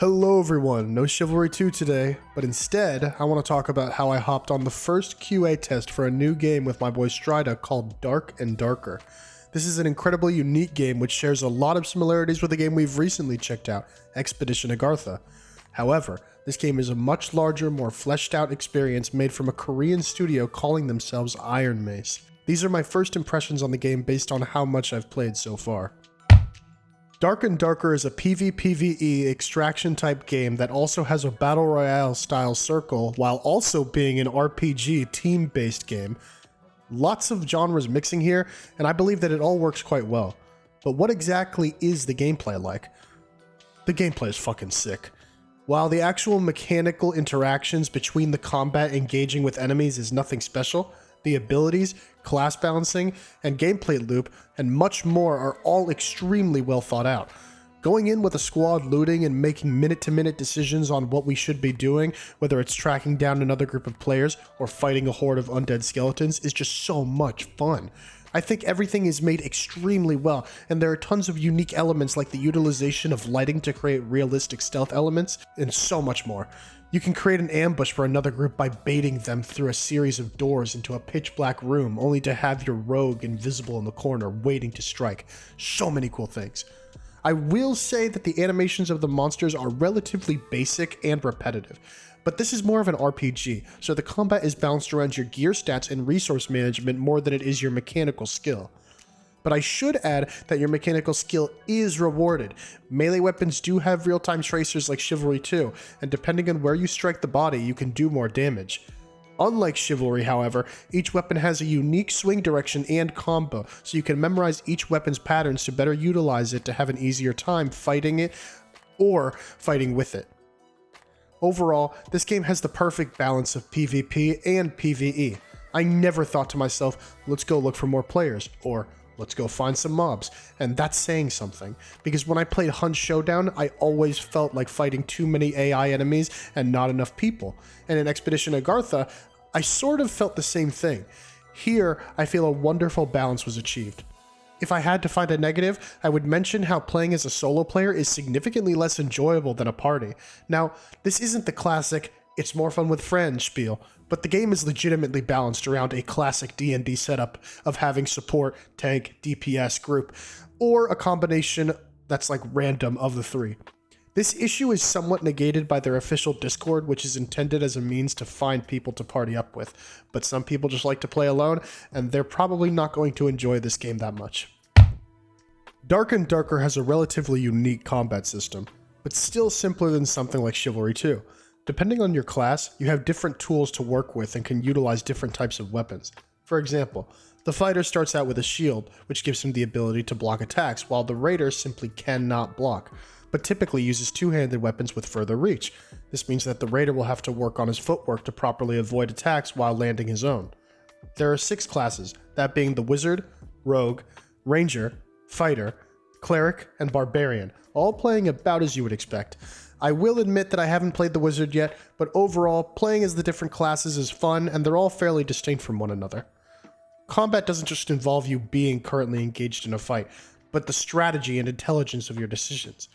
Hello everyone, no Chivalry 2 today, but instead I want to talk about how I hopped on the first QA test for a new game with my boy Strida called Dark and Darker. This is an incredibly unique game which shares a lot of similarities with a game we've recently checked out, Expedition Agartha. However, this game is a much larger, more fleshed out experience made from a Korean studio calling themselves Iron Mace. These are my first impressions on the game based on how much I've played so far. Dark and Darker is a PvPvE extraction type game that also has a battle royale style circle while also being an RPG team based game. Lots of genres mixing here, and I believe that it all works quite well. But what exactly is the gameplay like? The gameplay is fucking sick. While the actual mechanical interactions between the combat engaging with enemies is nothing special, the abilities, class balancing, and gameplay loop, and much more are all extremely well thought out. Going in with a squad looting and making minute-to-minute decisions on what we should be doing, whether it's tracking down another group of players or fighting a horde of undead skeletons, is just so much fun. I think everything is made extremely well, and there are tons of unique elements like the utilization of lighting to create realistic stealth elements, and so much more. You can create an ambush for another group by baiting them through a series of doors into a pitch black room, only to have your rogue invisible in the corner waiting to strike. So many cool things. I will say that the animations of the monsters are relatively basic and repetitive, but this is more of an RPG, so the combat is balanced around your gear stats and resource management more than it is your mechanical skill. But I should add that your mechanical skill is rewarded. Melee weapons do have real-time tracers like Chivalry 2, and depending on where you strike the body, you can do more damage. Unlike Chivalry, however, each weapon has a unique swing direction and combo, so you can memorize each weapon's patterns to better utilize it to have an easier time fighting it or fighting with it. Overall, this game has the perfect balance of PvP and PvE. I never thought to myself, let's go look for more players, or let's go find some mobs, and that's saying something, because when I played Hunt Showdown, I always felt like fighting too many AI enemies and not enough people, and in Expedition Agartha, I sort of felt the same thing. Here, I feel a wonderful balance was achieved. If I had to find a negative, I would mention how playing as a solo player is significantly less enjoyable than a party. Now, this isn't the classic, it's more fun with friends spiel, but the game is legitimately balanced around a classic D&D setup of having support, tank, DPS group, or a combination that's like random of the three. This issue is somewhat negated by their official Discord, which is intended as a means to find people to party up with, but some people just like to play alone, and they're probably not going to enjoy this game that much. Dark and Darker has a relatively unique combat system, but still simpler than something like Chivalry 2. Depending on your class, you have different tools to work with and can utilize different types of weapons. For example, the fighter starts out with a shield, which gives him the ability to block attacks, while the raider simply cannot block, but typically uses two-handed weapons with further reach. This means that the raider will have to work on his footwork to properly avoid attacks while landing his own. There are 6 classes, that being the Wizard, Rogue, Ranger, Fighter, Cleric, and Barbarian, all playing about as you would expect. I will admit that I haven't played the Wizard yet, but overall, playing as the different classes is fun, and they're all fairly distinct from one another. Combat doesn't just involve you being currently engaged in a fight, but the strategy and intelligence of your decisions.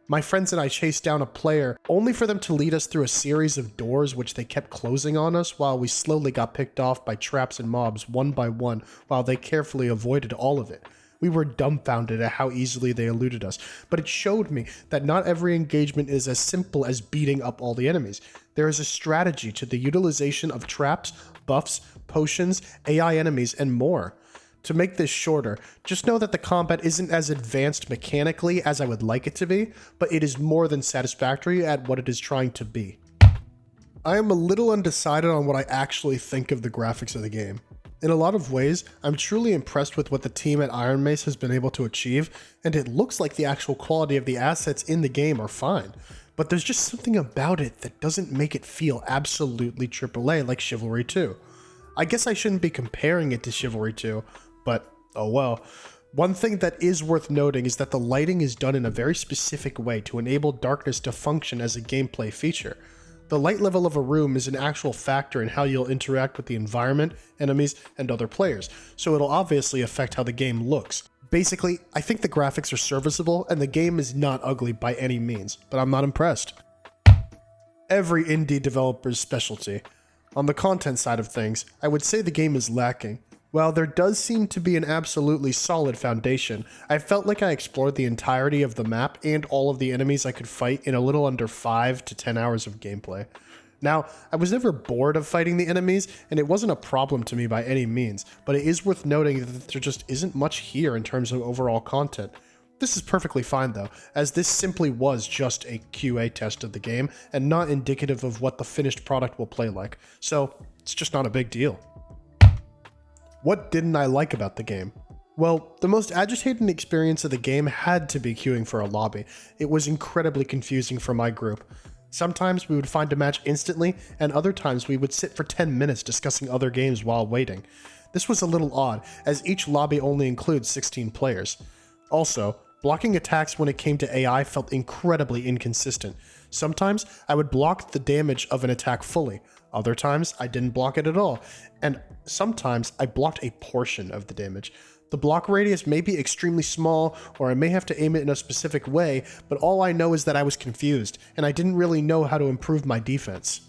My friends and I chased down a player, only for them to lead us through a series of doors which they kept closing on us while we slowly got picked off by traps and mobs one by one while they carefully avoided all of it. We were dumbfounded at how easily they eluded us, but it showed me that not every engagement is as simple as beating up all the enemies. There is a strategy to the utilization of traps, buffs, potions, AI enemies, and more. To make this shorter, just know that the combat isn't as advanced mechanically as I would like it to be, but it is more than satisfactory at what it is trying to be. I am a little undecided on what I actually think of the graphics of the game. In a lot of ways, I'm truly impressed with what the team at Iron Mace has been able to achieve, and it looks like the actual quality of the assets in the game are fine. But there's just something about it that doesn't make it feel absolutely AAA like Chivalry 2. I guess I shouldn't be comparing it to Chivalry 2, but oh well. One thing that is worth noting is that the lighting is done in a very specific way to enable darkness to function as a gameplay feature. The light level of a room is an actual factor in how you'll interact with the environment, enemies, and other players, so it'll obviously affect how the game looks. Basically, I think the graphics are serviceable and the game is not ugly by any means, but I'm not impressed. Every indie developer's specialty. On the content side of things, I would say the game is lacking. While there does seem to be an absolutely solid foundation, I felt like I explored the entirety of the map and all of the enemies I could fight in a little under 5 to 10 hours of gameplay. Now, I was never bored of fighting the enemies, and it wasn't a problem to me by any means, but it is worth noting that there just isn't much here in terms of overall content. This is perfectly fine though, as this simply was just a QA test of the game, and not indicative of what the finished product will play like, so it's just not a big deal. What didn't I like about the game? Well, the most agitating experience of the game had to be queuing for a lobby. It was incredibly confusing for my group. Sometimes we would find a match instantly, and other times we would sit for 10 minutes discussing other games while waiting. This was a little odd, as each lobby only includes 16 players. Also, blocking attacks when it came to AI felt incredibly inconsistent. Sometimes I would block the damage of an attack fully, other times I didn't block it at all, and sometimes I blocked a portion of the damage. The block radius may be extremely small, or I may have to aim it in a specific way, but all I know is that I was confused, and I didn't really know how to improve my defense.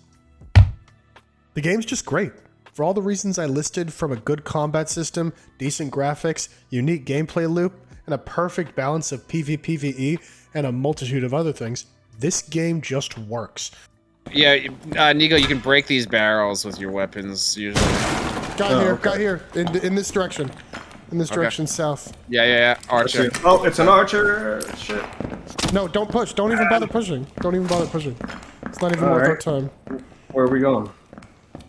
The game's just great. For all the reasons I listed, from a good combat system, decent graphics, unique gameplay loop, and a perfect balance of PvPvE, and a multitude of other things, this game just works. Yeah, Nico, you can break these barrels with your weapons usually. Got here, in this direction. In this direction, south. Yeah, archer. Oh, it's an archer. Shit. No, don't push. Don't even bother pushing. Don't even bother pushing. It's not even worth our time. Where are we going?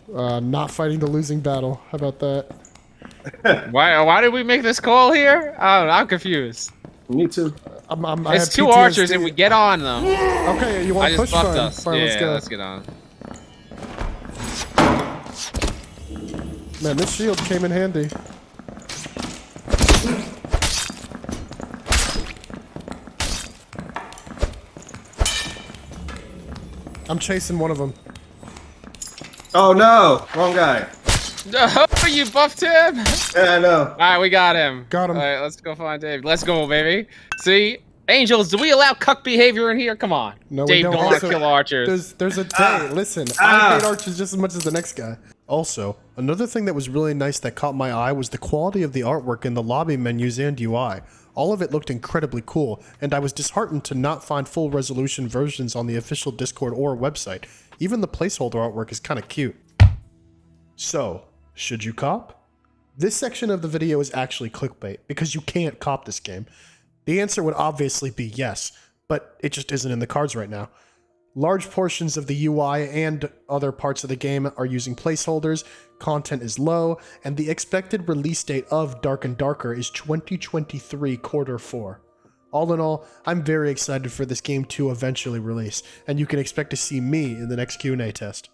Not fighting the losing battle. How about that? Why did we make this call here? Oh, I'm confused. Me too. It's two archers and we get on them. Okay, you want to push? Fine. Us. Fine, yeah, let's get on. Man, this shield came in handy. I'm chasing one of them. Oh no, wrong guy. No, you buffed him. Yeah, I know. All right, we got him. Got him. All right, let's go find Dave. Let's go, baby. See, Angels, do we allow cuck behavior in here? Come on. No, Dave we don't. don't want to kill archers. There's a day. Listen, I hate archers just as much as the next guy. Also, another thing that was really nice that caught my eye was the quality of the artwork in the lobby menus and UI. All of it looked incredibly cool, and I was disheartened to not find full resolution versions on the official Discord or website. Even the placeholder artwork is kind of cute. So, should you cop? This section of the video is actually clickbait, because you can't cop this game. The answer would obviously be yes, but it just isn't in the cards right now. Large portions of the UI and other parts of the game are using placeholders, content is low, and the expected release date of Dark and Darker is 2023 Q4. All in all, I'm very excited for this game to eventually release, and you can expect to see me in the next Q&A test.